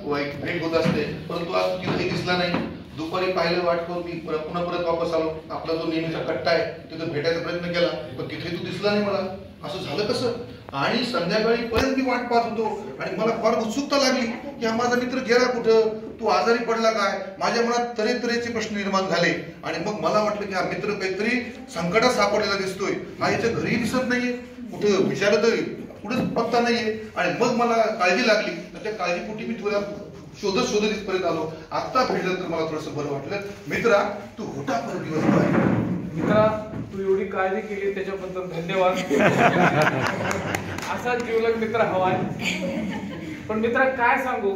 वाईट भेट होत असते, परंतु आज तू तिथेही दिसला नाही. दुपारी पाहिलं वाट पाहून मी पुन्हा परत वापस आलो. आपला जो नेहमीचा कट्टा आहे तिथं भेटायचा प्रयत्न केला, पण तिथे तू दिसला नाही मला. असं झालं कसं? आणि संध्याकाळी पर्यंत मी वाट पाहत होतो आणि मला फार उत्सुकता लागली की हा माझा मित्र गेला कुठं, तू आजारी पडला काय. माझ्या मनात तऱ्हेतऱ्हेचे प्रश्न निर्माण झाले आणि मग मला वाटलं की हा मित्र काहीतरी संकटात सापडलेला दिसतोय. हा याच्या घरी दिसत नाहीये, कुठं विचारत कुठंच पत्ता नाहीये. आणि मग मला काळजी लागली, तर त्या काळजीपोटी मी तुला शोधत शोधत इथपर्यंत आलो. आता भेटलं तर मला थोडंसं बरं वाटलं. मित्रा, तू होता परत दिवसभर. मित्रा, तू एवढी काळजी केली त्याच्याबद्दल धन्यवाद. असा जीवलग मित्र हवाय. पण मित्रा काय सांगू,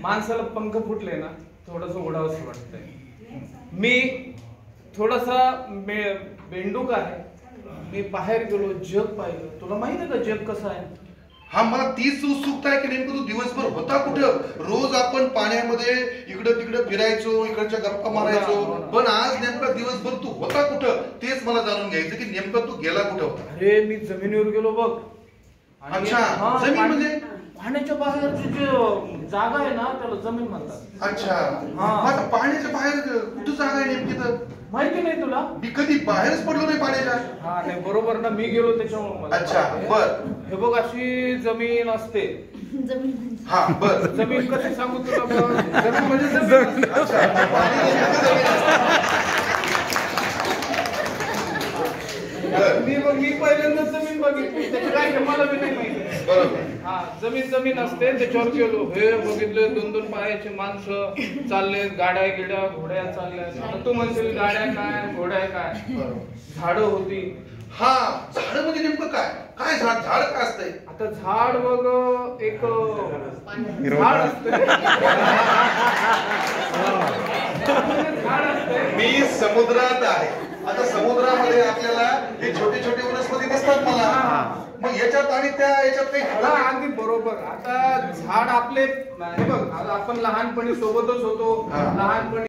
माणसाला पंख फुटले ना थोडस ओढावंसं वाटतंय. मी थोडासा बेंडूक आहे. मी बाहेर गेलो, जग पाहिलं. तुला माहिती आहे का जग कसं आहे? हा, मला तीच उत्सुकता आहे की नेमकं तू दिवसभर होता कुठं. रोज आपण पाण्यामध्ये इकडं तिकडं फिरायचो, इकडच्या गप्पा मारायचो, पण आज नेमका दिवसभर तू होता कुठं तेच मला जाणून घ्यायचं की नेमका तू गेला कुठं होता. अरे मी जमिनीवर गेलो बघ. अच्छा, जमीन म्हणजे पाण्याच्या बाहेरची जी जागा आहे ना त्याला जमीन म्हणतात. अच्छा, आता पाण्याच्या बाहेर कुठं जागा आहे नेमकी तर माहिती नाही तुला? मी कधी बाहेरच पडलो नाही पाण्याच्या. हा नाही, बरोबर ना, मी गेलो त्याच्यामुळे. अच्छा, बर. हे बघ अशी जमीन असते. हा, बर. जमीन कशी सांगू तुला? जमीन म्हणजे जमीन. मी पहिल्यांदा जमीन बघितली, त्याची काय मला बी नाही माहिती. बरोबर. हा, जमीन असते, त्याच्यावर गेलो. हे बघितले 2-2 पायाचे माणसं चालले, गाड्या गिड्या घोड्या चालल्या. तू म्हणशील गाड्या काय घोड्या काय. झाडं होती. हा, झाड म्हणजे नेमकं काय काय झाड झाड काय असतंय? आता झाड बघ, एक झाड असते. मी समुद्रात आहे. आता समुद्रामध्ये आपल्याला हे छोटे छोटे वनस्पती दिसतात मला. मग याच्यात आणि त्या याच्यात काही अगदी बरोबर. आता झाड आपले हे बघ, आता आपण लहानपणी सोबतच होतो. लहानपणी